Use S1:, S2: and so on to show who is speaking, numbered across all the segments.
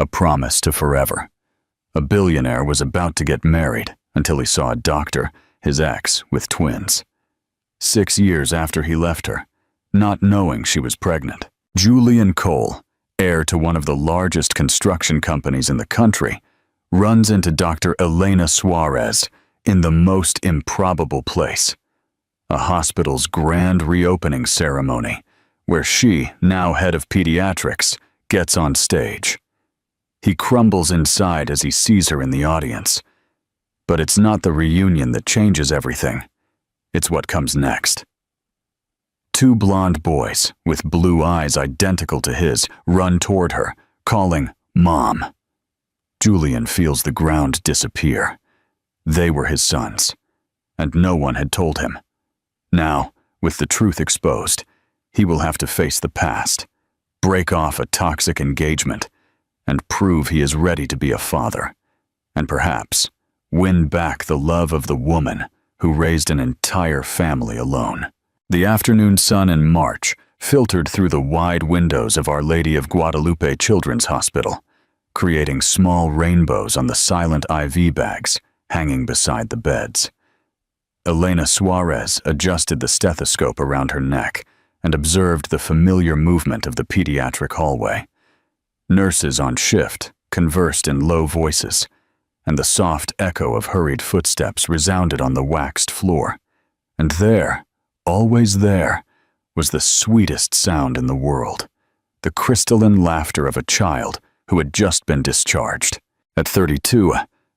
S1: a promise to forever. A billionaire was about to get married until he saw a doctor, his ex, with twins. 6 years after he left her, not knowing she was pregnant, Julian Cole, heir to one of the largest construction companies in the country, runs into Dr. Elena Suarez in the most improbable place, a hospital's grand reopening ceremony, where she, now head of pediatrics, gets on stage. He crumbles inside as he sees her in the audience. But it's not the reunion that changes everything. It's what comes next. 2 blonde boys, with blue eyes identical to his, run toward her, calling, "Mom." Julian feels the ground disappear. They were his sons, and no one had told him. Now, with the truth exposed, he will have to face the past, break off a toxic engagement, and prove he is ready to be a father, and perhaps win back the love of the woman who raised an entire family alone. The afternoon sun in March filtered through the wide windows of Our Lady of Guadalupe Children's Hospital, creating small rainbows on the silent IV bags hanging beside the beds. Elena Suarez adjusted the stethoscope around her neck and observed the familiar movement of the pediatric hallway. Nurses on shift conversed in low voices, and the soft echo of hurried footsteps resounded on the waxed floor. And there, always there, was the sweetest sound in the world, the crystalline laughter of a child who had just been discharged. At 32,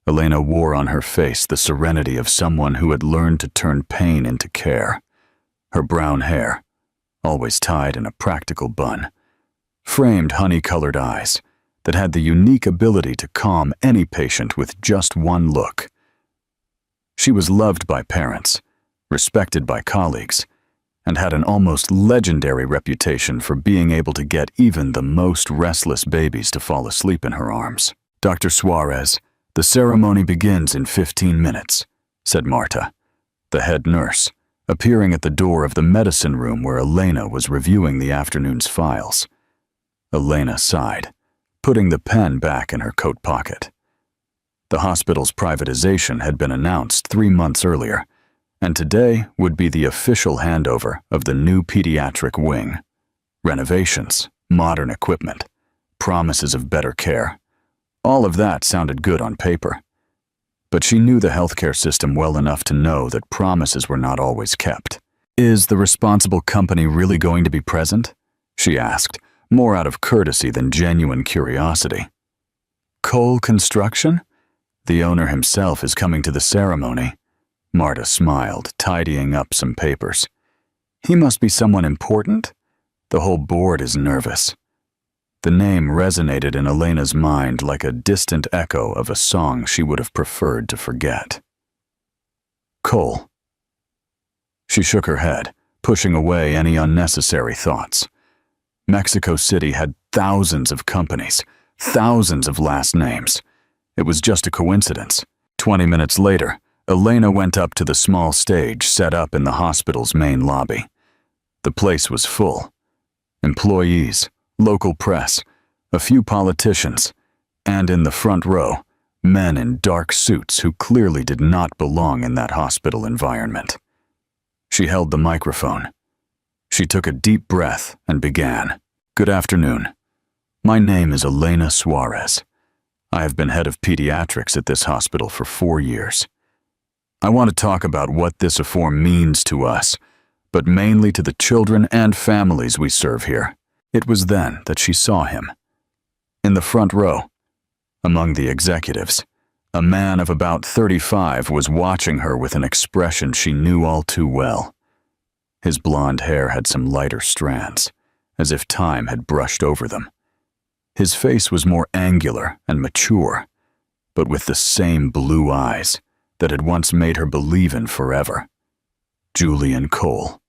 S1: Elena wore on her face the serenity of someone who had learned to turn pain into care. Her brown hair, always tied in a practical bun, framed honey-colored eyes that had the unique ability to calm any patient with just one look. She was loved by parents, respected by colleagues, and had an almost legendary reputation for being able to get even the most restless babies to fall asleep in her arms. "Dr. Suarez, the ceremony begins in 15 minutes, said Marta, the head nurse, appearing at the door of the medicine room where Elena was reviewing the afternoon's files. Elena sighed, putting the pen back in her coat pocket. The hospital's privatization had been announced 3 months earlier, and today would be the official handover of the new pediatric wing. Renovations, modern equipment, promises of better care. All of that sounded good on paper. But she knew the healthcare system well enough to know that promises were not always kept. "Is the responsible company really going to be present?" she asked, more out of courtesy than genuine curiosity. "Cole Construction? The owner himself is coming to the ceremony." Marta smiled, tidying up some papers. "He must be someone important? The whole board is nervous." The name resonated in Elena's mind like a distant echo of a song she would have preferred to forget. "Cole." She shook her head, pushing away any unnecessary thoughts. Mexico City had thousands of companies, thousands of last names. It was just a coincidence. 20 minutes later, Elena went up to the small stage set up in the hospital's main lobby. The place was full. Employees, local press, a few politicians, and in the front row, men in dark suits who clearly did not belong in that hospital environment. She held the microphone. She took a deep breath and began. "Good afternoon. My name is Elena Suarez. I have been head of pediatrics at this hospital for 4 years. I want to talk about what this reform means to us, but mainly to the children and families we serve here." It was then that she saw him. In the front row, among the executives, a man of about 35 was watching her with an expression she knew all too well. His blonde hair had some lighter strands, as if time had brushed over them. His face was more angular and mature, but with the same blue eyes that had once made her believe in forever. Julian Cole.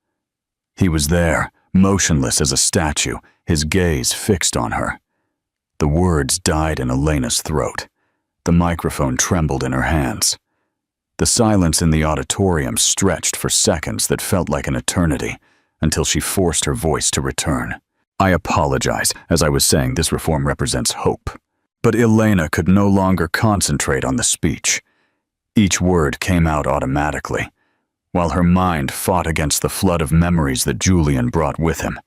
S1: He was there, motionless as a statue, his gaze fixed on her. The words died in Elena's throat. The microphone trembled in her hands. The silence in the auditorium stretched for seconds that felt like an eternity, until she forced her voice to return. "I apologize. As I was saying, this reform represents hope. But Elena could no longer concentrate on the speech. Each word came out automatically, while her mind fought against the flood of memories that Julian brought with him.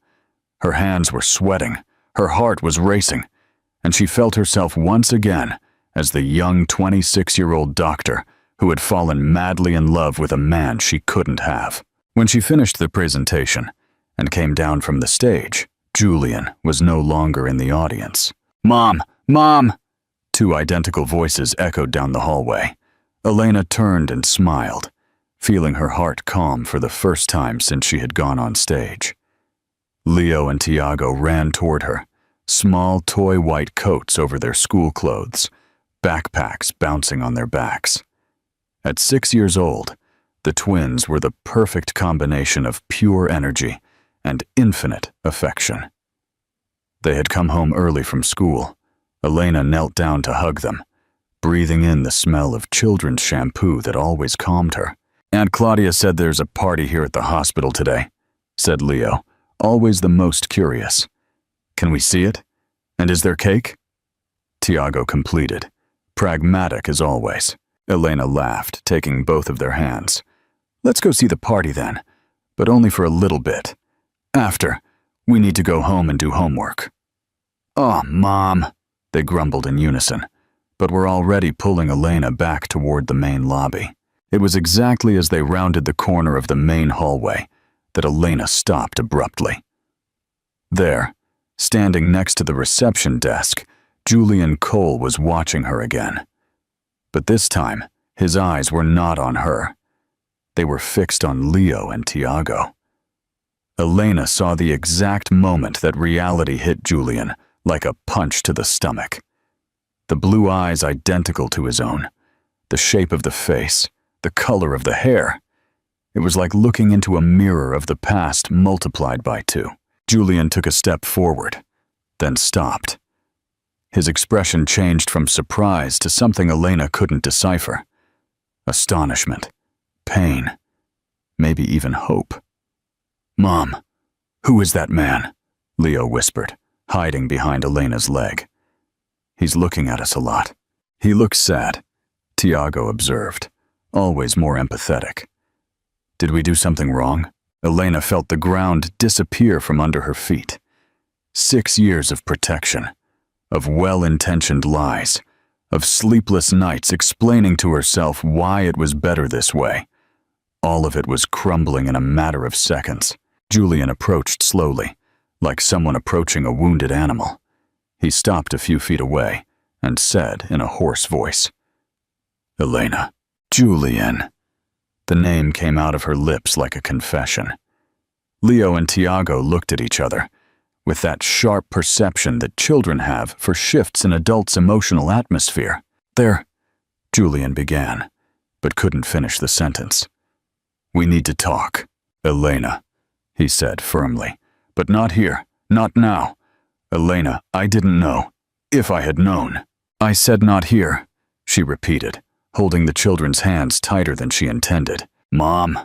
S1: Her hands were sweating, her heart was racing, and she felt herself once again as the young 26-year-old doctor who had fallen madly in love with a man she couldn't have. When she finished the presentation and came down from the stage, Julian was no longer in the audience. "Mom! Mom!" Two identical voices echoed down the hallway. Elena turned and smiled, feeling her heart calm for the first time since she had gone on stage. Leo and Tiago ran toward her, small toy white coats over their school clothes, backpacks bouncing on their backs. At 6 years old, the twins were the perfect combination of pure energy and infinite affection. They had come home early from school. Elena knelt down to hug them, breathing in the smell of children's shampoo that always calmed her. "Aunt Claudia said there's a party here at the hospital today," said Leo, always the most curious. "Can we see it? And is there cake?" Tiago completed, pragmatic as always. Elena laughed, taking both of their hands. "Let's go see the party then, but only for a little bit. After, we need to go home and do homework." "Oh, Mom," they grumbled in unison, but were already pulling Elena back toward the main lobby. It was exactly as they rounded the corner of the main hallway that Elena stopped abruptly. There, standing next to the reception desk, Julian Cole was watching her again. But this time, his eyes were not on her. They were fixed on Leo and Tiago. Elena saw the exact moment that reality hit Julian like a punch to the stomach. The blue eyes identical to his own, the shape of the face, the color of the hair. It was like looking into a mirror of the past multiplied by 2. Julian took a step forward, then stopped. His expression changed from surprise to something Elena couldn't decipher. Astonishment, pain, maybe even hope. "Mom, who is that man?" Leo whispered, hiding behind Elena's leg. "He's looking at us a lot." "He looks sad," Tiago observed, always more empathetic. "Did we do something wrong?" Elena felt the ground disappear from under her feet. 6 years of protection, of well-intentioned lies, of sleepless nights explaining to herself why it was better this way. All of it was crumbling in a matter of seconds. Julian approached slowly, like someone approaching a wounded animal. He stopped a few feet away and said in a hoarse voice, "Elena." "Julian." The name came out of her lips like a confession. Leo and Tiago looked at each other, with that sharp perception that children have for shifts in adults' emotional atmosphere. "There," Julian began, but couldn't finish the sentence. "We need to talk, Elena," he said firmly. "But not here, not now. Elena, I didn't know. If I had known." "I said not here," she repeated, holding the children's hands tighter than she intended. "Mom,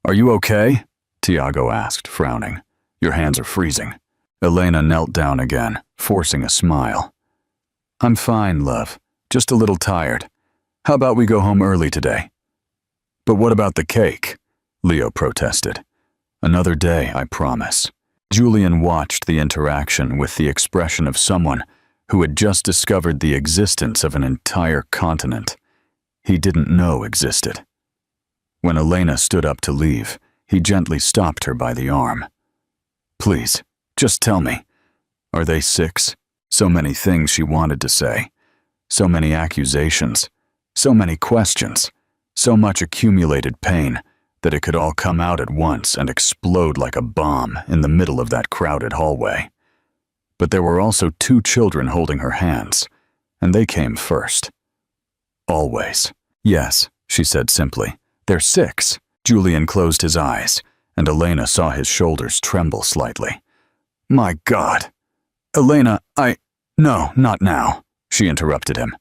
S1: are you okay?" Tiago asked, frowning. "Your hands are freezing." Elena knelt down again, forcing a smile. "I'm fine, love. Just a little tired. How about we go home early today?" "But what about the cake?" Leo protested. "Another day, I promise." Julian watched the interaction with the expression of someone who had just discovered the existence of an entire continent he didn't know existed. When Elena stood up to leave, he gently stopped her by the arm. "Please, just tell me, are they 6? So many things she wanted to say, so many accusations, so many questions, so much accumulated pain that it could all come out at once and explode like a bomb in the middle of that crowded hallway. But there were also 2 children holding her hands, and they came first. Always. "Yes," she said simply. "They're 6. Julian closed his eyes, and Elena saw his shoulders tremble slightly. "My God! Elena, No, not now," she interrupted him.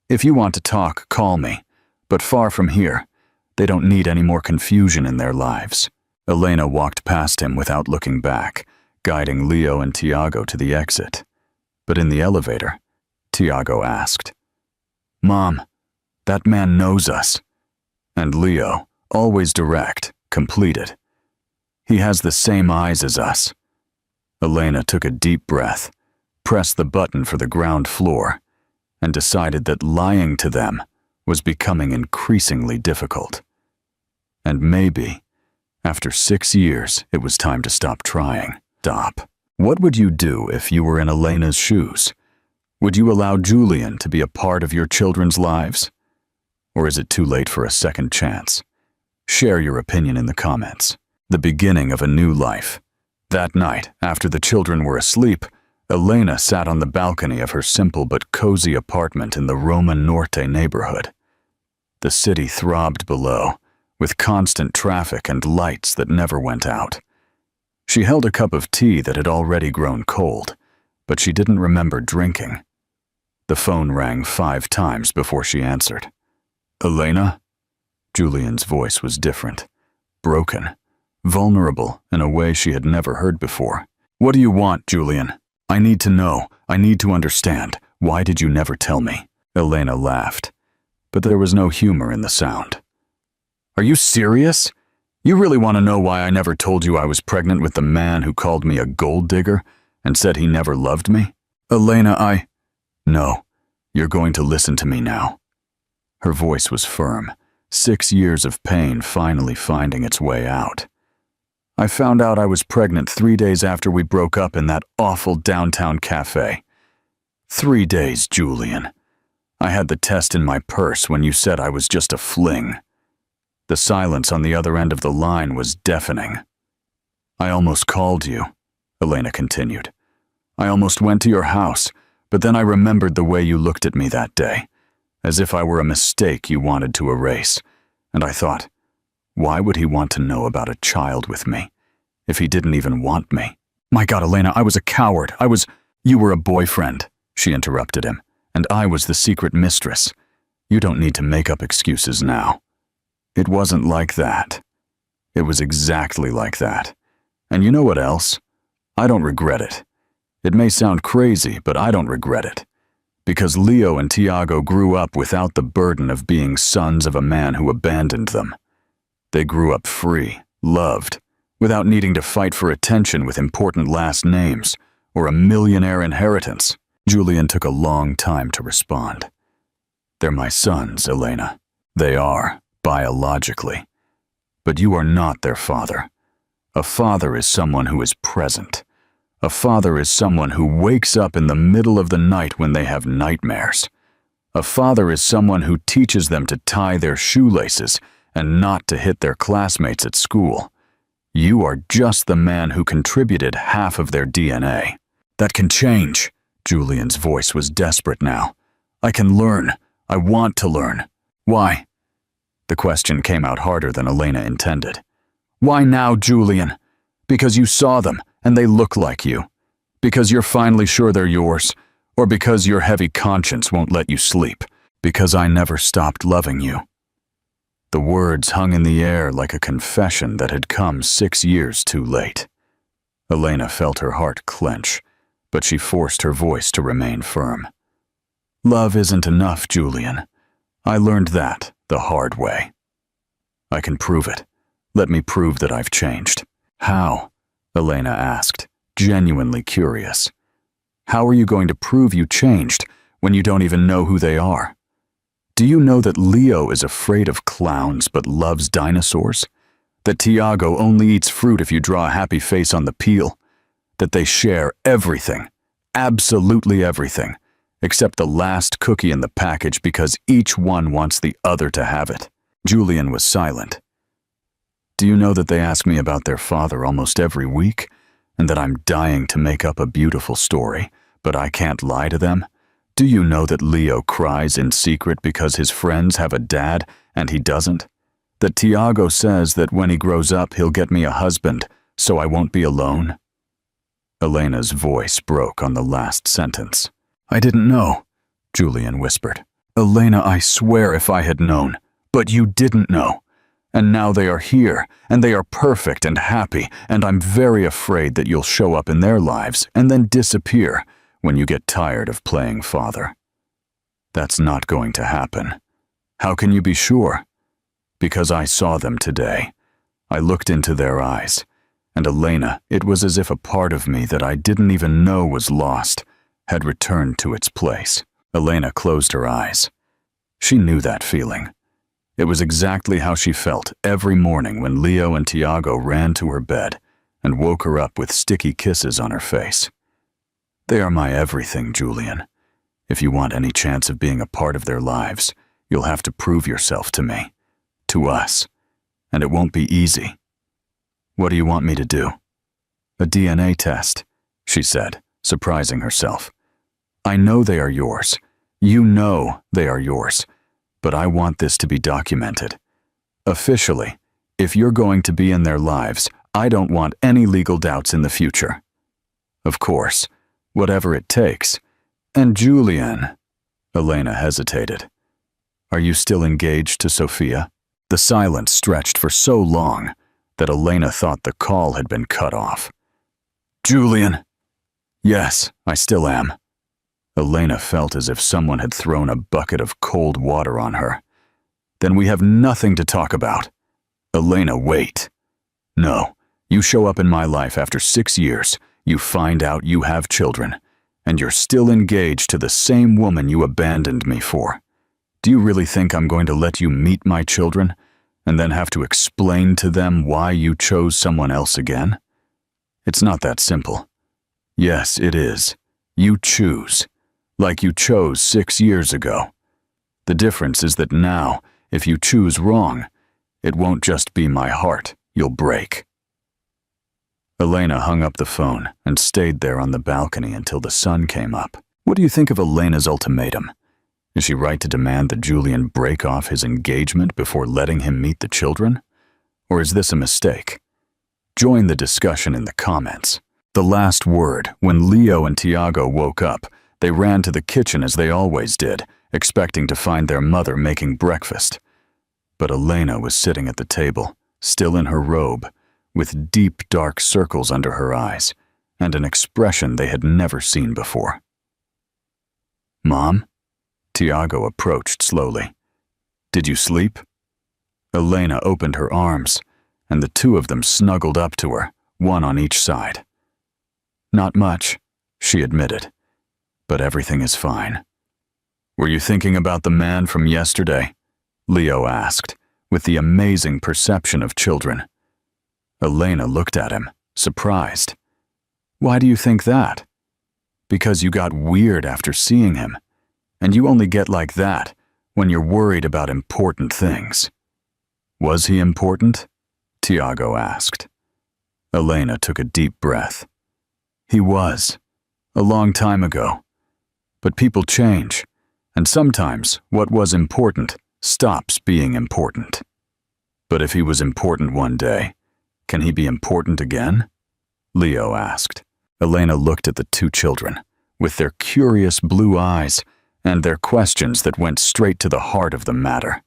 S1: "If you want to talk, call me, but far from here. They don't need any more confusion in their lives." Elena walked past him without looking back, guiding Leo and Tiago to the exit. But in the elevator, Tiago asked. Mom, that man knows us. And Leo, always direct, completed. He has the same eyes as us. Elena took a deep breath, pressed the button for the ground floor, and decided that lying to them was becoming increasingly difficult. And maybe, after 6 years, it was time to stop trying. Stop. What would you do if you were in Elena's shoes? Would you allow Julian to be a part of your children's lives? Or is it too late for a second chance? Share your opinion in the comments. The beginning of a new life. That night, after the children were asleep, Elena sat on the balcony of her simple but cozy apartment in the Roma Norte neighborhood. The city throbbed below, with constant traffic and lights that never went out. She held a cup of tea that had already grown cold, but she didn't remember drinking. The phone rang 5 times before she answered. Elena? Julian's voice was different, broken, vulnerable in a way she had never heard before. What do you want, Julian? I need to know. I need to understand. Why did you never tell me? Elena laughed, but there was no humor in the sound. Are you serious? You really want to know why I never told you I was pregnant with the man who called me a gold digger and said he never loved me? Elena, No, you're going to listen to me now. Her voice was firm, 6 years of pain finally finding its way out. I found out I was pregnant 3 days after we broke up in that awful downtown cafe. 3 days, Julian. I had the test in my purse when you said I was just a fling. The silence on the other end of the line was deafening. I almost called you, Elena continued. I almost went to your house, but then I remembered the way you looked at me that day, as if I were a mistake you wanted to erase, and I thought, why would he want to know about a child with me, if he didn't even want me? My God, Elena, I was a coward. You were a boyfriend, she interrupted him, and I was the secret mistress. You don't need to make up excuses now. It wasn't like that. It was exactly like that. And you know what else? I don't regret it. It may sound crazy, but I don't regret it. Because Leo and Tiago grew up without the burden of being sons of a man who abandoned them. They grew up free, loved, without needing to fight for attention with important last names or a millionaire inheritance. Julian took a long time to respond. They're my sons, Elena. They are, biologically. But you are not their father. A father is someone who is present. A father is someone who wakes up in the middle of the night when they have nightmares. A father is someone who teaches them to tie their shoelaces and not to hit their classmates at school. You are just the man who contributed half of their DNA. That can change. Julian's voice was desperate now. I can learn. I want to learn. Why? The question came out harder than Elena intended. Why now, Julian? Because you saw them and they look like you. Because you're finally sure they're yours. Or because your heavy conscience won't let you sleep. Because I never stopped loving you. The words hung in the air like a confession that had come 6 years too late. Elena felt her heart clench, but she forced her voice to remain firm. Love isn't enough, Julian. I learned that the hard way. I can prove it. Let me prove that I've changed. How? Elena asked, genuinely curious. How are you going to prove you changed when you don't even know who they are? Do you know that Leo is afraid of clowns but loves dinosaurs? That Tiago only eats fruit if you draw a happy face on the peel? That they share everything, absolutely everything, except the last cookie in the package because each one wants the other to have it? Julian was silent. Do you know that they ask me about their father almost every week, and that I'm dying to make up a beautiful story, but I can't lie to them? Do you know that Leo cries in secret because his friends have a dad and he doesn't? That Tiago says that when he grows up he'll get me a husband, so I won't be alone? Elena's voice broke on the last sentence. I didn't know, Julian whispered. Elena, I swear if I had known, but you didn't know. And now they are here, and they are perfect and happy, and I'm very afraid that you'll show up in their lives and then disappear when you get tired of playing father. That's not going to happen. How can you be sure? Because I saw them today. I looked into their eyes. And Elena, it was as if a part of me that I didn't even know was lost had returned to its place. Elena closed her eyes. She knew that feeling. It was exactly how she felt every morning when Leo and Tiago ran to her bed and woke her up with sticky kisses on her face. They are my everything, Julian. If you want any chance of being a part of their lives, you'll have to prove yourself to me, to us, and it won't be easy. What do you want me to do? A DNA test, she said, surprising herself. I know they are yours. You know they are yours. But I want this to be documented. Officially, if you're going to be in their lives, I don't want any legal doubts in the future. Of course, whatever it takes. And Julian, Elena hesitated. Are you still engaged to Sophia? The silence stretched for so long that Elena thought the call had been cut off. Julian! Yes, I still am. Elena felt as if someone had thrown a bucket of cold water on her. Then we have nothing to talk about. Elena, wait. No, you show up in my life after 6 years, you find out you have children, and you're still engaged to the same woman you abandoned me for. Do you really think I'm going to let you meet my children, and then have to explain to them why you chose someone else again? It's not that simple. Yes, it is. You choose. Like you chose 6 years ago. The difference is that now, if you choose wrong, it won't just be my heart you'll break. Elena hung up the phone and stayed there on the balcony until the sun came up. What do you think of Elena's ultimatum? Is she right to demand that Julian break off his engagement before letting him meet the children? Or is this a mistake? Join the discussion in the comments. The last word, when Leo and Tiago woke up, they ran to the kitchen as they always did, expecting to find their mother making breakfast. But Elena was sitting at the table, still in her robe, with deep dark circles under her eyes, and an expression they had never seen before. Mom? Tiago approached slowly. Did you sleep? Elena opened her arms, and the two of them snuggled up to her, one on each side. Not much, she admitted, but everything is fine. Were you thinking about the man from yesterday? Leo asked, with the amazing perception of children. Elena looked at him, surprised. Why do you think that? Because you got weird after seeing him, and you only get like that when you're worried about important things. Was he important? Tiago asked. Elena took a deep breath. He was, a long time ago. But people change, and sometimes what was important stops being important. But if he was important one day, can he be important again? Leo asked. Elena looked at the two children, with their curious blue eyes and their questions that went straight to the heart of the matter.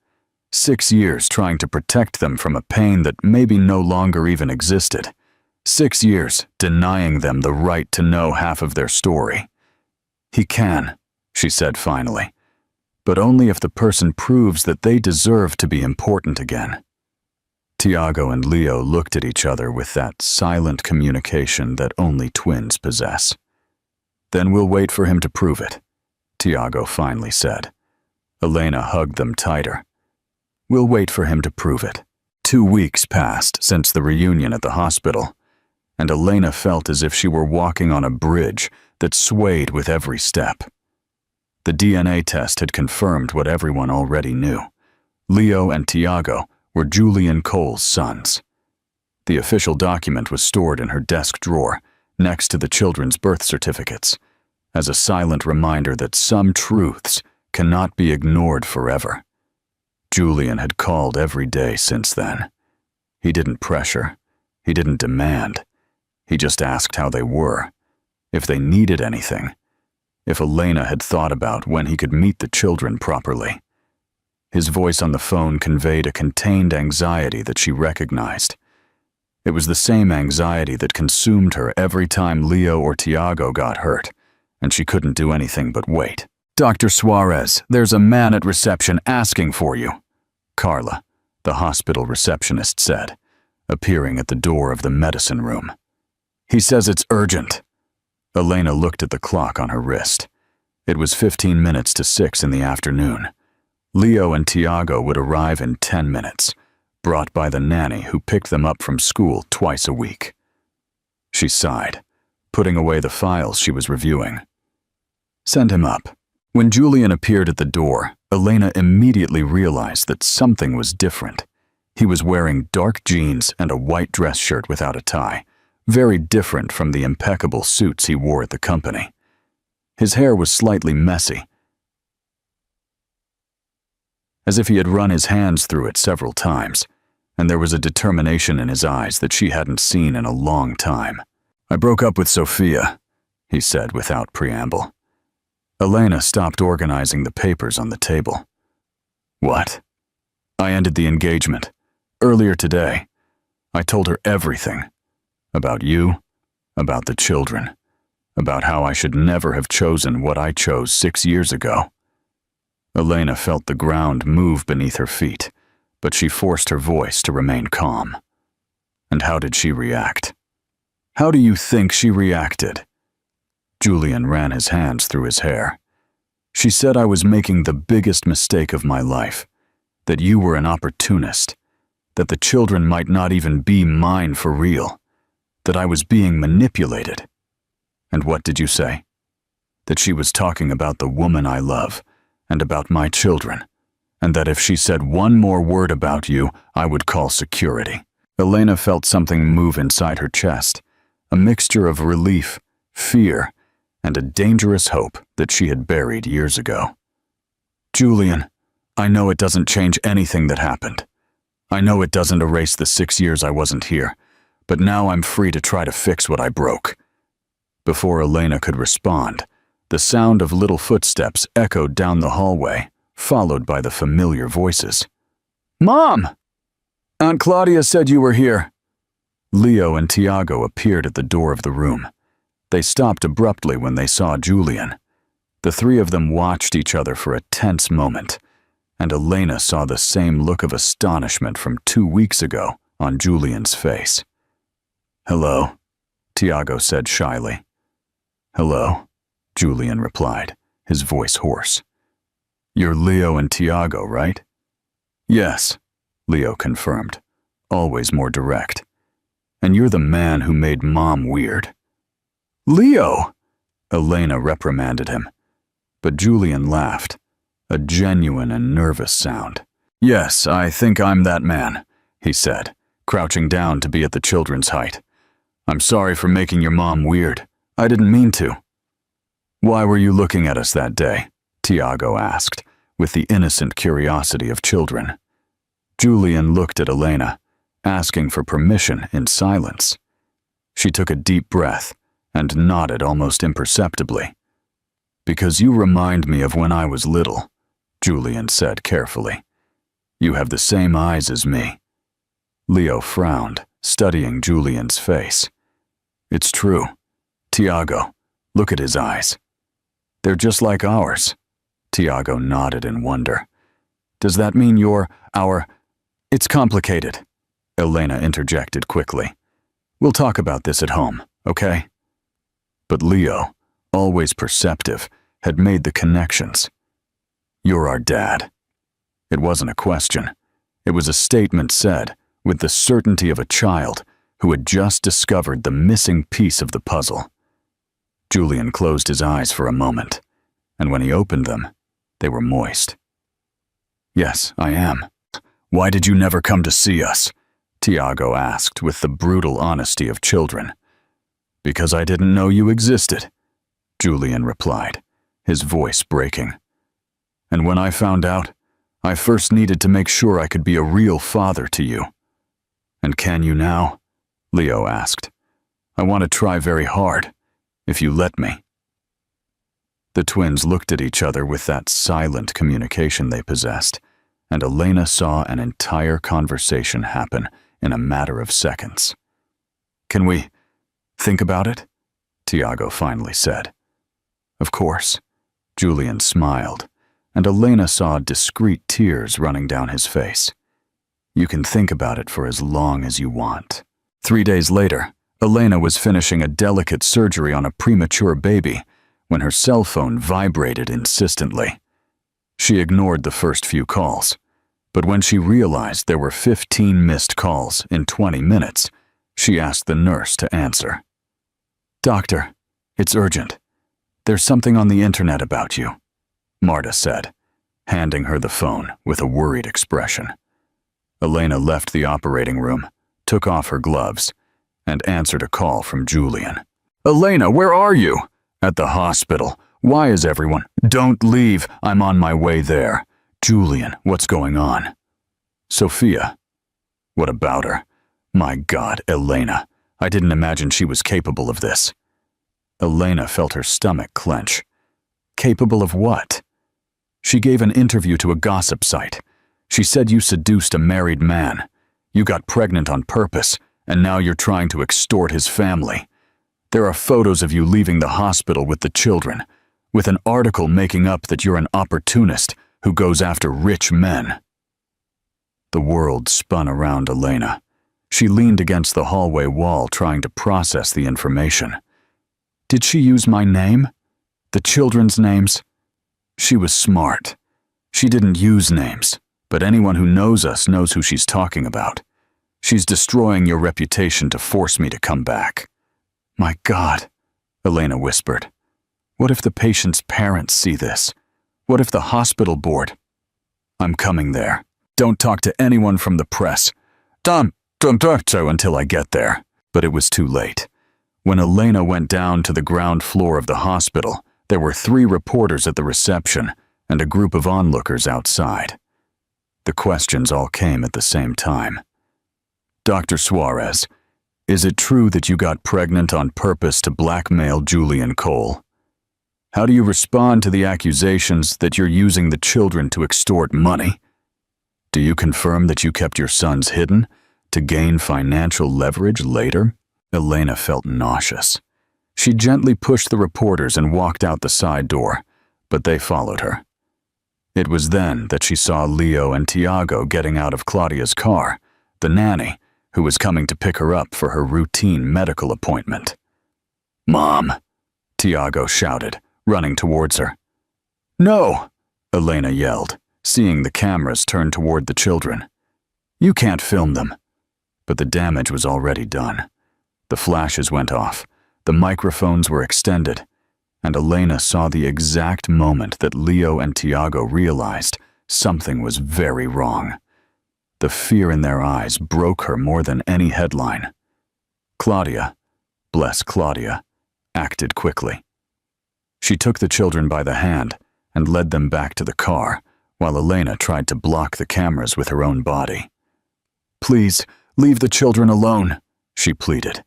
S1: 6 years trying to protect them from a pain that maybe no longer even existed. 6 years denying them the right to know half of their story. He can, she said finally, but only if the person proves that they deserve to be important again. Tiago and Leo looked at each other with that silent communication that only twins possess. Then we'll wait for him to prove it, Tiago finally said. Elena hugged them tighter. We'll wait for him to prove it. 2 weeks passed since the reunion at the hospital, and Elena felt as if she were walking on a bridge that swayed with every step. The DNA test had confirmed what everyone already knew. Leo and Tiago were Julian Cole's sons. The official document was stored in her desk drawer, next to the children's birth certificates, as a silent reminder that some truths cannot be ignored forever. Julian had called every day since then. He didn't pressure. He didn't demand. He just asked how they were, if they needed anything, if Elena had thought about when he could meet the children properly. His voice on the phone conveyed a contained anxiety that she recognized. It was the same anxiety that consumed her every time Leo or Tiago got hurt, and she couldn't do anything but wait. Dr. Suarez, there's a man at reception asking for you, Carla, the hospital receptionist said, appearing at the door of the medicine room. He says it's urgent. Elena looked at the clock on her wrist. It was 15 minutes to 6 in the afternoon. Leo and Tiago would arrive in 10 minutes, brought by the nanny who picked them up from school twice a week. She sighed, putting away the files she was reviewing. Send him up. When Julian appeared at the door, Elena immediately realized that something was different. He was wearing dark jeans and a white dress shirt without a tie, very different from the impeccable suits he wore at the company. His hair was slightly messy, as if he had run his hands through it several times, and there was a determination in his eyes that she hadn't seen in a long time. I broke up with Sophia, he said without preamble. Elena stopped organizing the papers on the table. What? I ended the engagement. Earlier today. I told her everything. About you, about the children, about how I should never have chosen what I chose 6 years ago. Elena felt the ground move beneath her feet, but she forced her voice to remain calm. And how did she react? How do you think she reacted? Julian ran his hands through his hair. She said I was making the biggest mistake of my life, that you were an opportunist, that the children might not even be mine for real, that I was being manipulated. And what did you say? That she was talking about the woman I love, and about my children, and that if she said one more word about you, I would call security. Elena felt something move inside her chest, a mixture of relief, fear, and a dangerous hope that she had buried years ago. Julian, I know it doesn't change anything that happened. I know it doesn't erase the 6 years I wasn't here, but now I'm free to try to fix what I broke. Before Elena could respond, the sound of little footsteps echoed down the hallway, followed by the familiar voices. Mom! Aunt Claudia said you were here. Leo and Tiago appeared at the door of the room. They stopped abruptly when they saw Julian. The three of them watched each other for a tense moment, and Elena saw the same look of astonishment from 2 weeks ago on Julian's face. Hello, Tiago said shyly. Hello, Julian replied, his voice hoarse. You're Leo and Tiago, right? Yes, Leo confirmed, always more direct. And you're the man who made Mom weird. Leo! Elena reprimanded him, but Julian laughed, a genuine and nervous sound. Yes, I think I'm that man, he said, crouching down to be at the children's height. I'm sorry for making your mom weird. I didn't mean to. Why were you looking at us that day? Tiago asked, with the innocent curiosity of children. Julian looked at Elena, asking for permission in silence. She took a deep breath and nodded almost imperceptibly. Because you remind me of when I was little, Julian said carefully. You have the same eyes as me. Leo frowned, studying Julian's face. It's true. Tiago, look at his eyes. They're just like ours. Tiago nodded in wonder. Does that mean you're our... It's complicated, Elena interjected quickly. We'll talk about this at home, okay? But Leo, always perceptive, had made the connections. You're our dad. It wasn't a question. It was a statement said with the certainty of a child who had just discovered the missing piece of the puzzle. Julian closed his eyes for a moment, and when he opened them, they were moist. Yes, I am. Why did you never come to see us? Tiago asked with the brutal honesty of children. Because I didn't know you existed, Julian replied, his voice breaking. And when I found out, I first needed to make sure I could be a real father to you. And can you now? Leo asked. I want to try very hard, if you let me. The twins looked at each other with that silent communication they possessed, and Elena saw an entire conversation happen in a matter of seconds. Can we think about it? Tiago finally said. Of course, Julian smiled, and Elena saw discreet tears running down his face. You can think about it for as long as you want. 3 days later, Elena was finishing a delicate surgery on a premature baby when her cell phone vibrated insistently. She ignored the first few calls, but when she realized there were 15 missed calls in 20 minutes, she asked the nurse to answer. "Doctor, it's urgent. There's something on the internet about you," Marta said, handing her the phone with a worried expression. Elena left the operating room, took off her gloves, and answered a call from Julian. "Elena, where are you?" "At the hospital. Why is everyone—" "Don't leave. I'm on my way there." "Julian, what's going on?" "Sophia." "What about her?" "My God, Elena. I didn't imagine she was capable of this." Elena felt her stomach clench. Capable of what? She gave an interview to a gossip site. She said you seduced a married man. You got pregnant on purpose, and now you're trying to extort his family. There are photos of you leaving the hospital with the children, with an article making up that you're an opportunist who goes after rich men. The world spun around Elena. She leaned against the hallway wall trying to process the information. Did she use my name? The children's names? She was smart. She didn't use names, but anyone who knows us knows who she's talking about. She's destroying your reputation to force me to come back. My God, Elena whispered. What if the patient's parents see this? What if the hospital board? I'm coming there. Don't talk to anyone from the press. Don't until I get there. But it was too late. When Elena went down to the ground floor of the hospital, there were 3 reporters at the reception and a group of onlookers outside. The questions all came at the same time. Dr. Suarez, is it true that you got pregnant on purpose to blackmail Julian Cole? How do you respond to the accusations that you're using the children to extort money? Do you confirm that you kept your sons hidden to gain financial leverage later? Elena felt nauseous. She gently pushed the reporters and walked out the side door, but they followed her. It was then that she saw Leo and Tiago getting out of Claudia's car, the nanny, who was coming to pick her up for her routine medical appointment. "Mom!" Tiago shouted, running towards her. "No!" Elena yelled, seeing the cameras turn toward the children. "You can't film them." But the damage was already done. The flashes went off, the microphones were extended, and Elena saw the exact moment that Leo and Tiago realized something was very wrong. The fear in their eyes broke her more than any headline. Claudia, bless Claudia, acted quickly. She took the children by the hand and led them back to the car, while Elena tried to block the cameras with her own body. "Please, leave the children alone," she pleaded.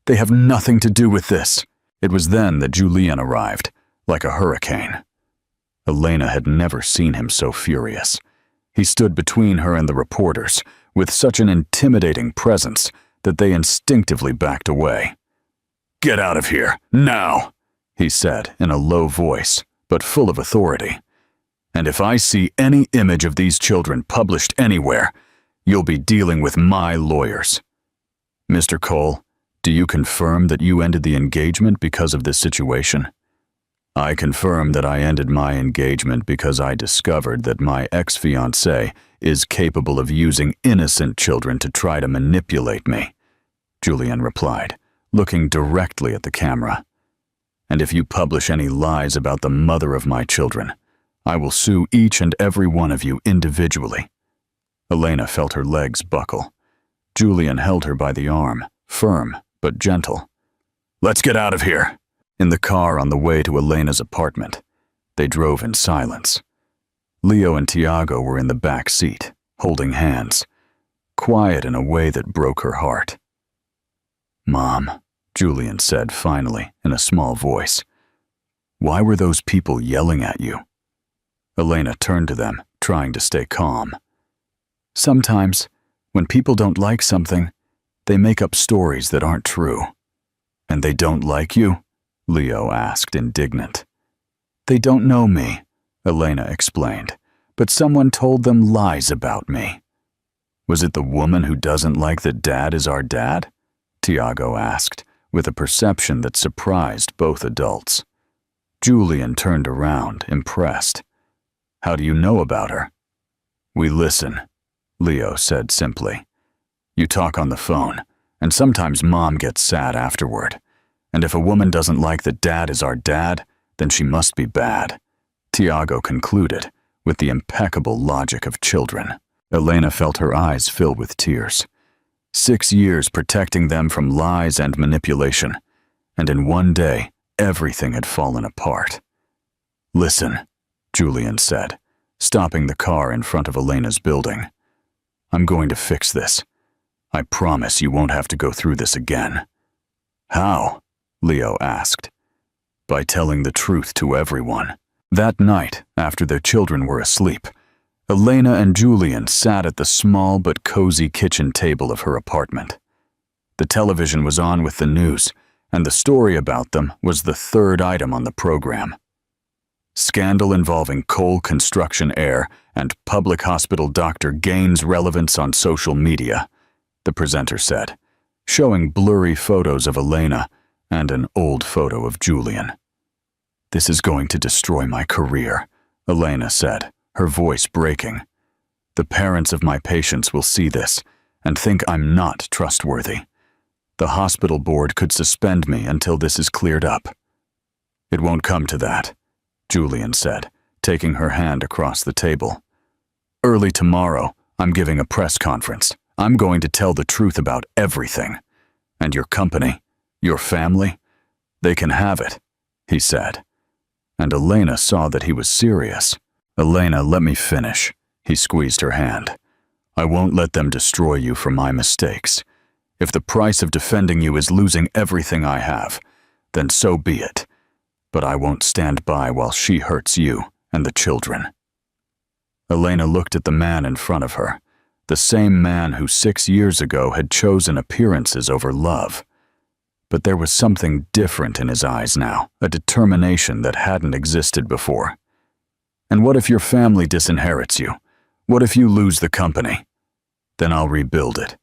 S1: "They have nothing to do with this." It was then that Julian arrived, like a hurricane. Elena had never seen him so furious. He stood between her and the reporters, with such an intimidating presence that they instinctively backed away. "Get out of here, now!" he said in a low voice, but full of authority. "And if I see any image of these children published anywhere, you'll be dealing with my lawyers. Mr. Cole, do you confirm that you ended the engagement because of this situation?" "I confirm that I ended my engagement because I discovered that my ex-fiancé is capable of using innocent children to try to manipulate me," Julian replied, looking directly at the camera. "And if you publish any lies about the mother of my children, I will sue each and every one of you individually." Elena felt her legs buckle. Julian held her by the arm, firm but gentle. "Let's get out of here." In the car on the way to Elena's apartment, they drove in silence. Leo and Tiago were in the back seat, holding hands, quiet in a way that broke her heart. "Mom," Julian said finally in a small voice, "why were those people yelling at you?" Elena turned to them, trying to stay calm. "Sometimes, when people don't like something, they make up stories that aren't true." "And they don't like you?" Leo asked, indignant. They don't know me, Elena explained, but someone told them lies about me. Was it the woman who doesn't like that Dad is our dad? Tiago asked, with a perception that surprised both adults. Julian turned around, impressed. How do you know about her? We listen, Leo said simply. You talk on the phone, and sometimes Mom gets sad afterward. And if a woman doesn't like that Dad is our dad, then she must be bad, Tiago concluded, with the impeccable logic of children. Elena felt her eyes fill with tears. 6 years protecting them from lies and manipulation, and in one day, everything had fallen apart. Listen, Julian said, stopping the car in front of Elena's building. I'm going to fix this. I promise you won't have to go through this again. How? Leo asked. By telling the truth to everyone. That night, after their children were asleep, Elena and Julian sat at the small but cozy kitchen table of her apartment. The television was on with the news, and the story about them was the third item on the program. Scandal involving coal construction heir and public hospital doctor gains relevance on social media, the presenter said, showing blurry photos of Elena and an old photo of Julian. This is going to destroy my career, Elena said, her voice breaking. The parents of my patients will see this and think I'm not trustworthy. The hospital board could suspend me until this is cleared up. It won't come to that, Julian said, taking her hand across the table. Early tomorrow, I'm giving a press conference. I'm going to tell the truth about everything. And your company, your family, they can have it, he said. And Elena saw that he was serious. Elena, let me finish. He squeezed her hand. I won't let them destroy you for my mistakes. If the price of defending you is losing everything I have, then so be it. But I won't stand by while she hurts you and the children. Elena looked at the man in front of her, the same man who 6 years ago had chosen appearances over love. But there was something different in his eyes now, a determination that hadn't existed before. And what if your family disinherits you? What if you lose the company? Then I'll rebuild it,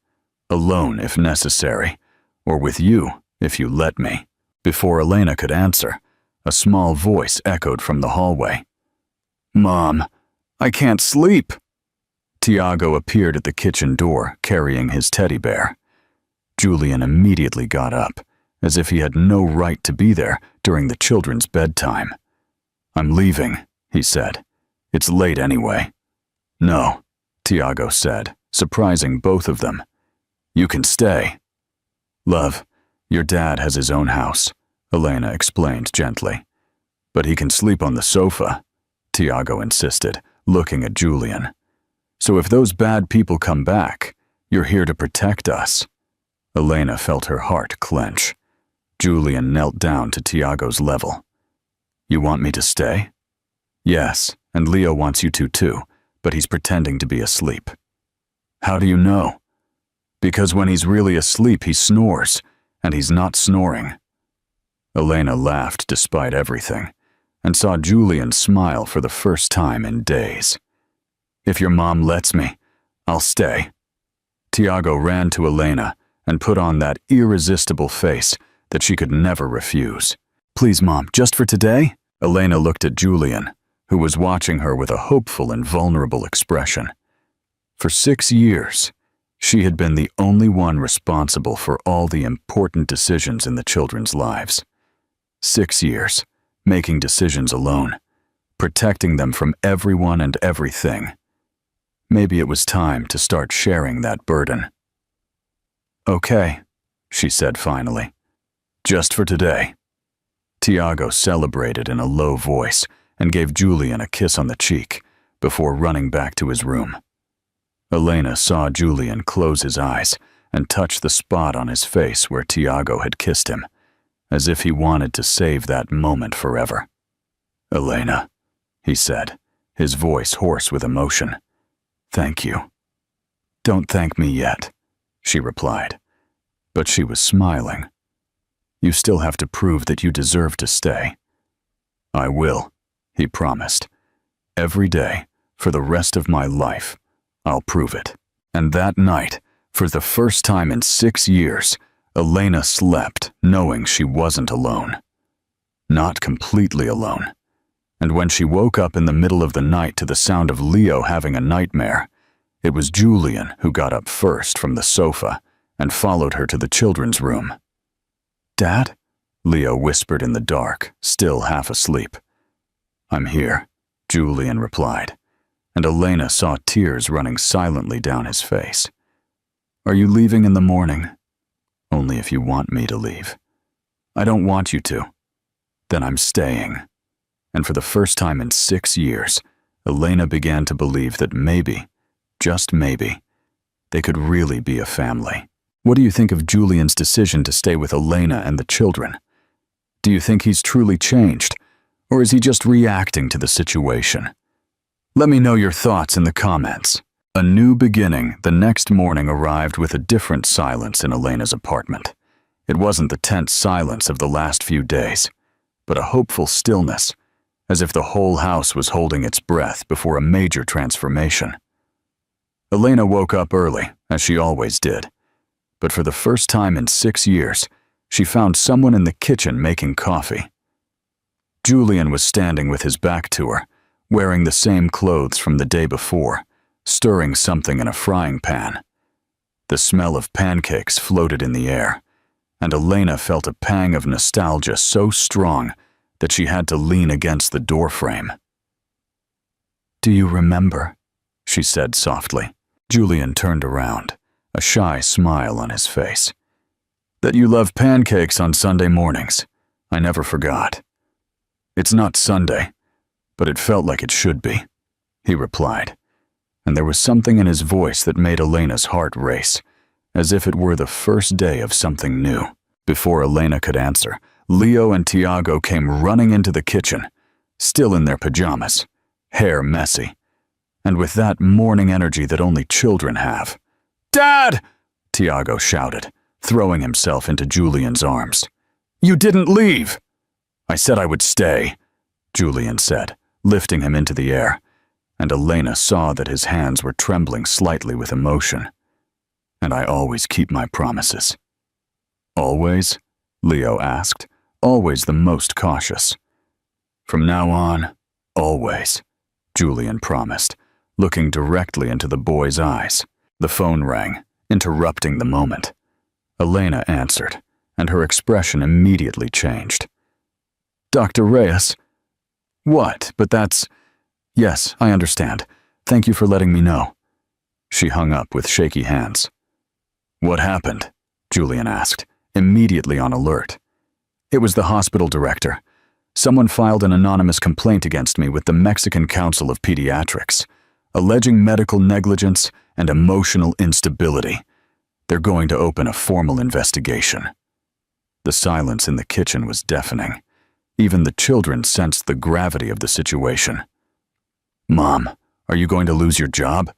S1: alone if necessary, or with you if you let me. Before Elena could answer, a small voice echoed from the hallway. Mom, I can't sleep. Tiago appeared at the kitchen door, carrying his teddy bear. Julian immediately got up, as if he had no right to be there during the children's bedtime. I'm leaving, he said. It's late anyway. No, Tiago said, surprising both of them. You can stay. Love, your dad has his own house, Elena explained gently. But he can sleep on the sofa, Tiago insisted, looking at Julian. So if those bad people come back, you're here to protect us. Elena felt her heart clench. Julian knelt down to Tiago's level. You want me to stay? Yes, and Leo wants you to too, but he's pretending to be asleep. How do you know? Because when he's really asleep, he snores, and he's not snoring. Elena laughed despite everything, and saw Julian smile for the first time in days. If your mom lets me, I'll stay. Tiago ran to Elena and put on that irresistible face that she could never refuse. Please, Mom, just for today? Elena looked at Julian, who was watching her with a hopeful and vulnerable expression. For 6 years, she had been the only one responsible for all the important decisions in the children's lives. 6 years, making decisions alone, protecting them from everyone and everything. Maybe it was time to start sharing that burden. Okay, she said finally. Just for today. Tiago celebrated in a low voice and gave Julian a kiss on the cheek before running back to his room. Elena saw Julian close his eyes and touch the spot on his face where Tiago had kissed him, as if he wanted to save that moment forever. Elena, he said, his voice hoarse with emotion. Thank you. Don't thank me yet, she replied, but she was smiling. You still have to prove that you deserve to stay. I will, he promised. Every day, for the rest of my life, I'll prove it. And that night, for the first time in 6 years, Elena slept knowing she wasn't alone. Not completely alone. And when she woke up in the middle of the night to the sound of Leo having a nightmare, it was Julian who got up first from the sofa and followed her to the children's room. "Dad?" Leo whispered in the dark, still half asleep. "I'm here," Julian replied, and Elena saw tears running silently down his face. "Are you leaving in the morning?" "Only if you want me to leave." "I don't want you to." "Then I'm staying." And for the first time in 6 years, Elena began to believe that maybe, just maybe, they could really be a family. What do you think of Julian's decision to stay with Elena and the children? Do you think he's truly changed, or is he just reacting to the situation? Let me know your thoughts in the comments. A new beginning the next morning arrived with a different silence in Elena's apartment. It wasn't the tense silence of the last few days, but a hopeful stillness, as if the whole house was holding its breath before a major transformation. Elena woke up early, as she always did, but for the first time in 6 years, she found someone in the kitchen making coffee. Julian was standing with his back to her, wearing the same clothes from the day before, stirring something in a frying pan. The smell of pancakes floated in the air, and Elena felt a pang of nostalgia so strong that she had to lean against the doorframe. "Do you remember?" she said softly. Julian turned around, a shy smile on his face. "That you love pancakes on Sunday mornings. I never forgot." "It's not Sunday, but it felt like it should be," he replied, and there was something in his voice that made Elena's heart race, as if it were the first day of something new. Before Elena could answer, Leo and Tiago came running into the kitchen, still in their pajamas, hair messy, and with that morning energy that only children have. "Dad!" Tiago shouted, throwing himself into Julian's arms. "You didn't leave!" "I said I would stay," Julian said, lifting him into the air, and Elena saw that his hands were trembling slightly with emotion. "And I always keep my promises." "Always?" Leo asked, always the most cautious. "From now on, always," Julian promised, looking directly into the boy's eyes. The phone rang, interrupting the moment. Elena answered, and her expression immediately changed. "Dr. Reyes?" "What? But that's—" "Yes, I understand. Thank you for letting me know." She hung up with shaky hands. "What happened?" Julian asked, immediately on alert. "It was the hospital director. Someone filed an anonymous complaint against me with the Mexican Council of Pediatrics, alleging medical negligence and emotional instability. They're going to open a formal investigation." The silence in the kitchen was deafening. Even the children sensed the gravity of the situation. "Mom, are you going to lose your job?"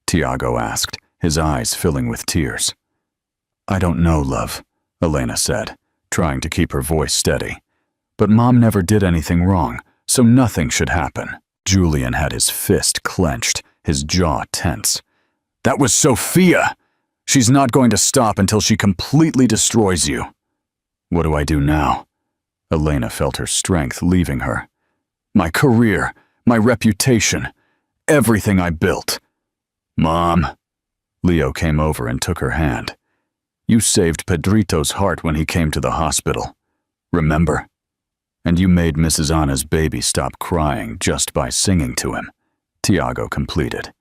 S1: Tiago asked, his eyes filling with tears. "I don't know, love," Elena said, trying to keep her voice steady. "But Mom never did anything wrong, so nothing should happen." Julian had his fist clenched, his jaw tense. "That was Sophia! She's not going to stop until she completely destroys you." "What do I do now?" Elena felt her strength leaving her. "My career, my reputation, everything I built." "Mom." Leo came over and took her hand. "You saved Pedrito's heart when he came to the hospital. Remember? And you made Mrs. Anna's baby stop crying just by singing to him," Tiago completed.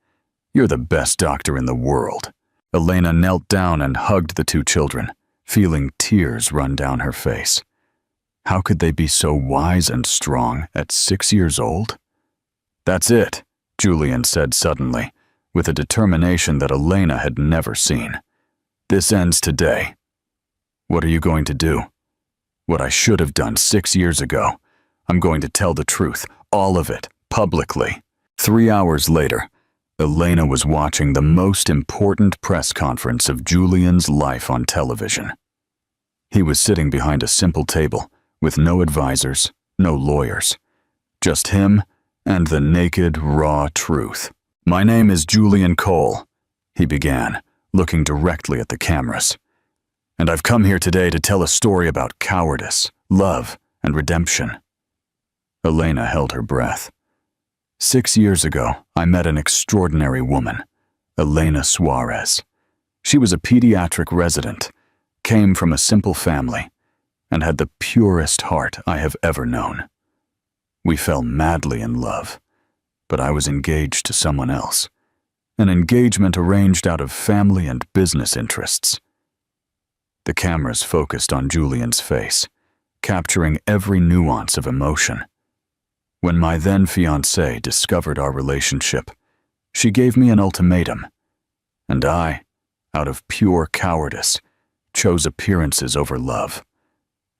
S1: "You're the best doctor in the world." Elena knelt down and hugged the two children, feeling tears run down her face. How could they be so wise and strong at 6 years old? "That's it," Julian said suddenly, with a determination that Elena had never seen. "This ends today." "What are you going to do?" "What I should have done 6 years ago. I'm going to tell the truth, all of it, publicly." 3 hours later, Elena was watching the most important press conference of Julian's life on television. He was sitting behind a simple table, with no advisors, no lawyers. Just him and the naked, raw truth. "My name is Julian Cole," he began, looking directly at the cameras. "And I've come here today to tell a story about cowardice, love, and redemption." Elena held her breath. 6 years ago, I met an extraordinary woman, Elena Suarez. She was a pediatric resident, came from a simple family, and had the purest heart I have ever known. We fell madly in love, but I was engaged to someone else, an engagement arranged out of family and business interests. The cameras focused on Julian's face, capturing every nuance of emotion. When my then-fiancée discovered our relationship, she gave me an ultimatum, and I, out of pure cowardice, chose appearances over love.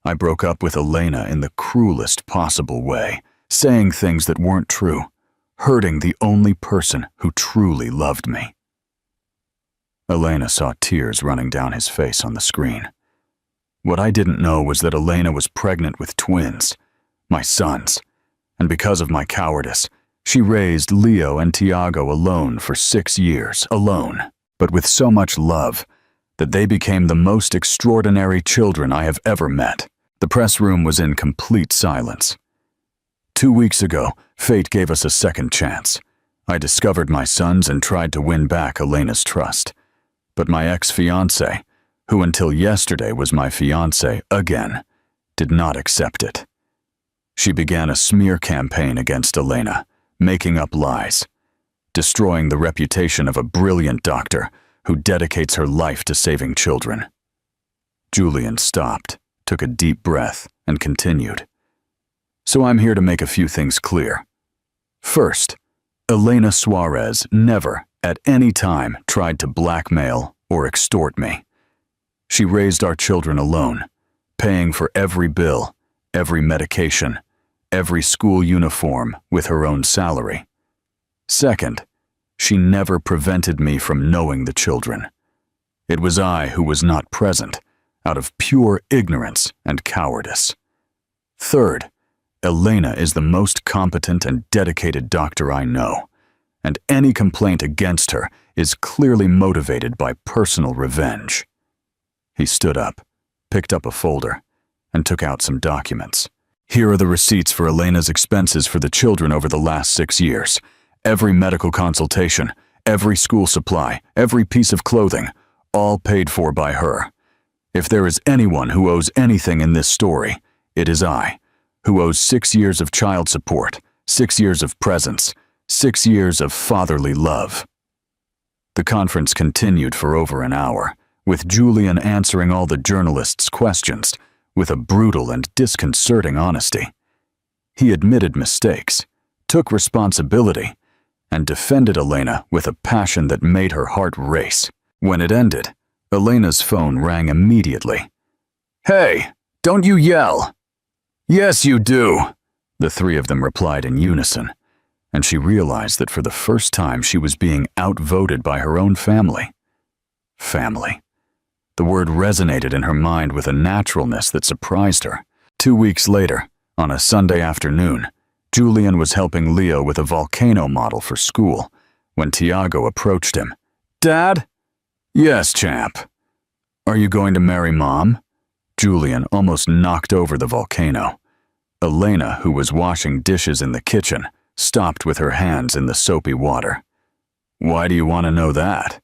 S1: I broke up with Elena in the cruelest possible way, saying things that weren't true, hurting the only person who truly loved me. Elena saw tears running down his face on the screen. What I didn't know was that Elena was pregnant with twins, my sons, and because of my cowardice, she raised Leo and Tiago alone for 6 years, alone, but with so much love that they became the most extraordinary children I have ever met. The press room was in complete silence. 2 weeks ago, fate gave us a second chance. I discovered my sons and tried to win back Elena's trust. But my ex-fiancé, who until yesterday was my fiancé again, did not accept it. She began a smear campaign against Elena, making up lies, destroying the reputation of a brilliant doctor who dedicates her life to saving children. Julian stopped, took a deep breath, and continued. "So I'm here to make a few things clear. First, Elena Suarez never, at any time, tried to blackmail or extort me. She raised our children alone, paying for every bill, every medication, every school uniform with her own salary. Second, she never prevented me from knowing the children. It was I who was not present, out of pure ignorance and cowardice. Third, Elena is the most competent and dedicated doctor I know, and any complaint against her is clearly motivated by personal revenge." He stood up, picked up a folder, and took out some documents. "Here are the receipts for Elena's expenses for the children over the last 6 years. Every medical consultation, every school supply, every piece of clothing, all paid for by her. If there is anyone who owes anything in this story, it is I, who owes 6 years of child support, 6 years of presence, 6 years of fatherly love." The conference continued for over an hour, with Julian answering all the journalists' questions with a brutal and disconcerting honesty. He admitted mistakes, took responsibility, and defended Elena with a passion that made her heart race. When it ended, Elena's phone rang immediately. "Hey, don't you yell!" "Yes, you do," the three of them replied in unison, and she realized that for the first time she was being outvoted by her own family. Family. The word resonated in her mind with a naturalness that surprised her. 2 weeks later, on a Sunday afternoon, Julian was helping Leo with a volcano model for school when Tiago approached him. "Dad?" "Yes, champ." "Are you going to marry Mom?" Julian almost knocked over the volcano. Elena, who was washing dishes in the kitchen, stopped with her hands in the soapy water. "Why do you want to know that?"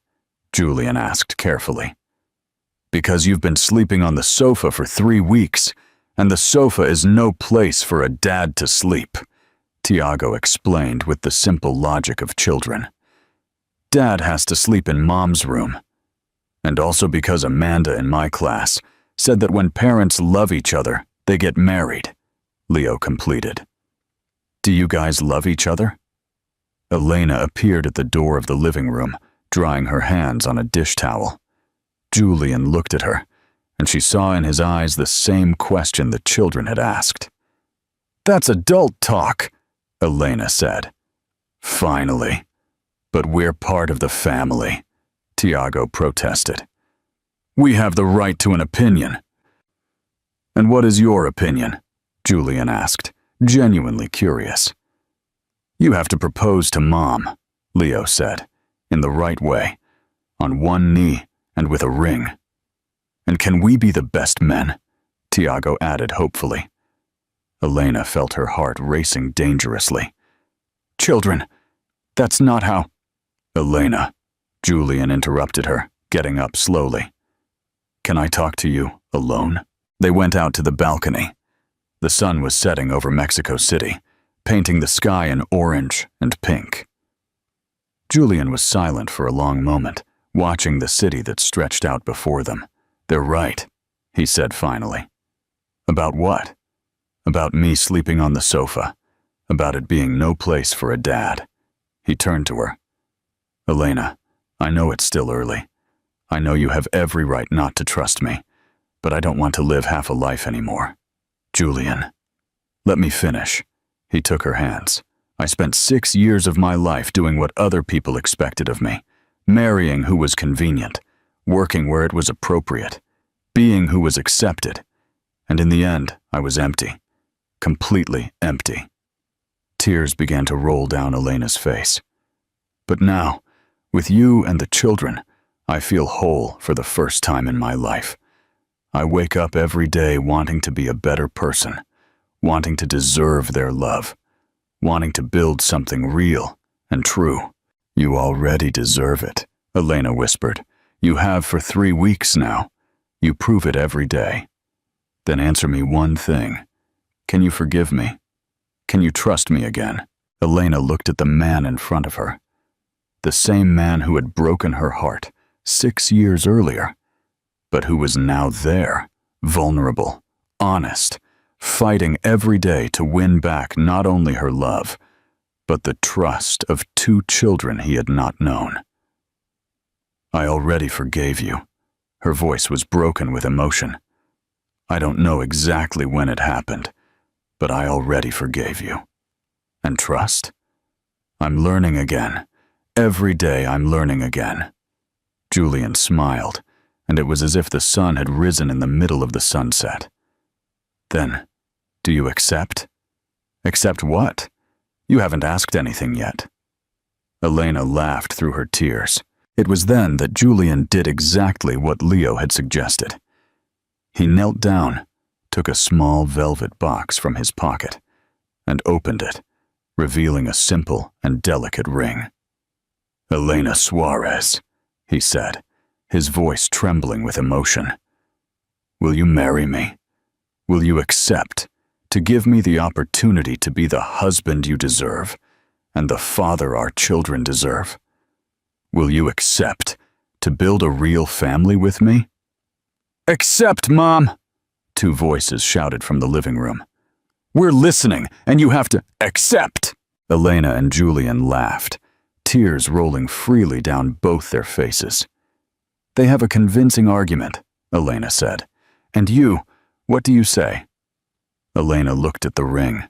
S1: Julian asked carefully. "Because you've been sleeping on the sofa for 3 weeks, and the sofa is no place for a dad to sleep," Tiago explained with the simple logic of children. "Dad has to sleep in Mom's room. And also because Amanda in my class said that when parents love each other, they get married," Leo completed. "Do you guys love each other?" Elena appeared at the door of the living room, drying her hands on a dish towel. Julian looked at her, and she saw in his eyes the same question the children had asked. "That's adult talk," Elena said. "Finally. But we're part of the family," Tiago protested. "We have the right to an opinion." "And what is your opinion?" Julian asked, genuinely curious. You have to propose to Mom, Leo said, in the right way, on one knee and with a ring. And can we be the best men? Tiago added hopefully. Elena felt her heart racing dangerously. Children, that's not how… Elena, Julian interrupted her, getting up slowly. Can I talk to you alone? They went out to the balcony. The sun was setting over Mexico City, painting the sky in orange and pink. Julian was silent for a long moment, watching the city that stretched out before them. They're right, he said finally. About what? About me sleeping on the sofa. About it being no place for a dad. He turned to her. Elena, I know it's still early. I know you have every right not to trust me, but I don't want to live half a life anymore. Julian. Let me finish. He took her hands. I spent 6 years of my life doing what other people expected of me, marrying who was convenient, working where it was appropriate, being who was accepted, and in the end, I was empty, completely empty. Tears began to roll down Elena's face. But now, with you and the children, I feel whole for the first time in my life. I wake up every day wanting to be a better person, wanting to deserve their love, wanting to build something real and true. You already deserve it, Elena whispered. You have for 3 weeks now. You prove it every day. Then answer me one thing. Can you forgive me? Can you trust me again? Elena looked at the man in front of her. The same man who had broken her heart 6 years earlier, but who was now there, vulnerable, honest, fighting every day to win back not only her love, but the trust of 2 children he had not known. I already forgave you. Her voice was broken with emotion. I don't know exactly when it happened, but I already forgave you. And trust? I'm learning again. Every day I'm learning again. Julian smiled, and it was as if the sun had risen in the middle of the sunset. Then, do you accept? Accept what? You haven't asked anything yet. Elena laughed through her tears. It was then that Julian did exactly what Leo had suggested. He knelt down, took a small velvet box from his pocket, and opened it, revealing a simple and delicate ring. Elena Suarez, he said, his voice trembling with emotion. Will you marry me? Will you accept to give me the opportunity to be the husband you deserve and the father our children deserve? Will you accept to build a real family with me? Accept, Mom! 2 voices shouted from the living room. We're listening, and you have to accept! Elena and Julian laughed, tears rolling freely down both their faces. They have a convincing argument, Elena said. And you, what do you say? Elena looked at the ring,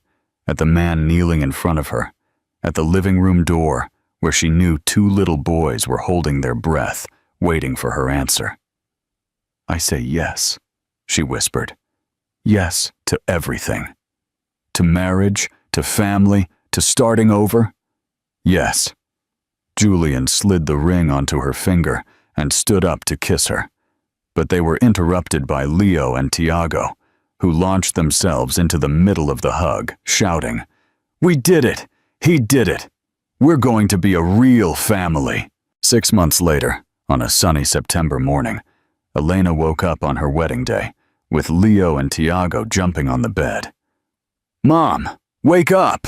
S1: at the man kneeling in front of her, at the living room door, where she knew 2 little boys were holding their breath, waiting for her answer. I say yes, she whispered. Yes to everything. To marriage, to family, to starting over. Yes. Julian slid the ring onto her finger and stood up to kiss her. But they were interrupted by Leo and Tiago, who launched themselves into the middle of the hug, shouting, We did it! He did it! We're going to be a real family. 6 months later, on a sunny September morning, Elena woke up on her wedding day, with Leo and Tiago jumping on the bed. Mom, wake up!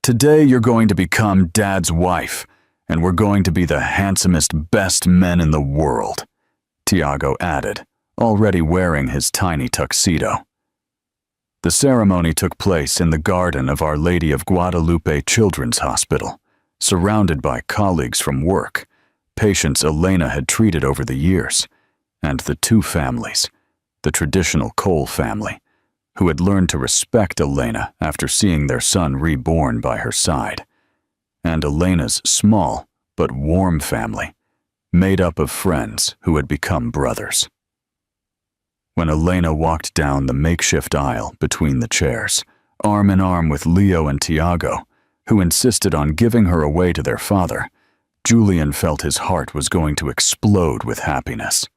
S1: Today you're going to become Dad's wife, and we're going to be the handsomest, best men in the world, Tiago added, already wearing his tiny tuxedo. The ceremony took place in the garden of Our Lady of Guadalupe Children's Hospital, surrounded by colleagues from work, patients Elena had treated over the years, and the 2 families, the traditional Cole family, who had learned to respect Elena after seeing their son reborn by her side, and Elena's small but warm family, made up of friends who had become brothers. When Elena walked down the makeshift aisle between the chairs, arm in arm with Leo and Tiago, who insisted on giving her away to their father, Julian felt his heart was going to explode with happiness.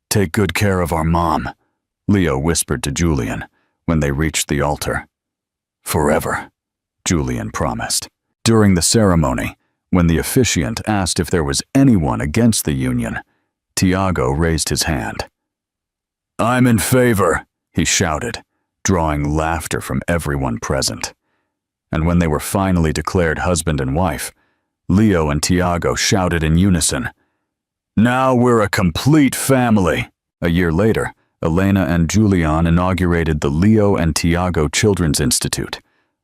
S1: "Take good care of our mom," Leo whispered to Julian when they reached the altar. "Forever," Julian promised. During the ceremony, when the officiant asked if there was anyone against the union, Tiago raised his hand. "I'm in favor," he shouted, drawing laughter from everyone present. And when they were finally declared husband and wife, Leo and Tiago shouted in unison, "Now we're a complete family." A year later, Elena and Julian inaugurated the Leo and Tiago Children's Institute,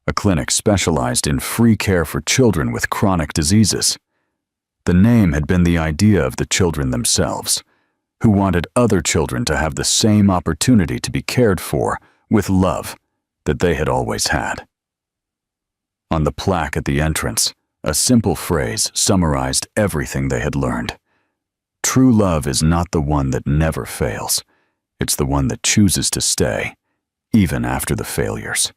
S1: a clinic specialized in free care for children with chronic diseases. The name had been the idea of the children themselves, who wanted other children to have the same opportunity to be cared for with love that they had always had. On the plaque at the entrance, a simple phrase summarized everything they had learned. True love is not the one that never fails. It's the one that chooses to stay, even after the failures.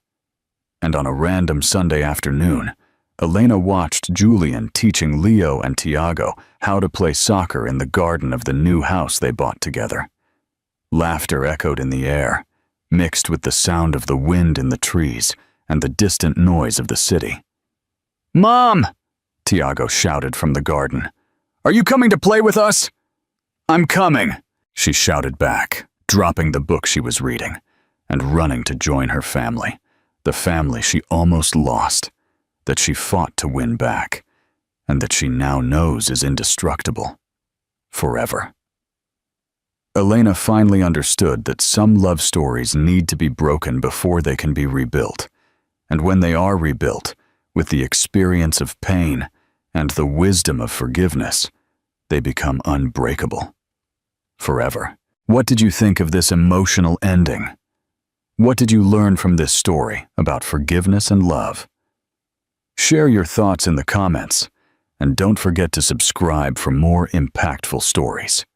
S1: And on a random Sunday afternoon, Elena watched Julian teaching Leo and Tiago how to play soccer in the garden of the new house they bought together. Laughter echoed in the air, mixed with the sound of the wind in the trees and the distant noise of the city. "Mom!" Tiago shouted from the garden. "Are you coming to play with us?" "I'm coming," she shouted back, dropping the book she was reading and running to join her family, the family she almost lost, that she fought to win back, and that she now knows is indestructible. Forever. Elena finally understood that some love stories need to be broken before they can be rebuilt, and when they are rebuilt, with the experience of pain and the wisdom of forgiveness, they become unbreakable. Forever. What did you think of this emotional ending? What did you learn from this story about forgiveness and love? Share your thoughts in the comments, and don't forget to subscribe for more impactful stories.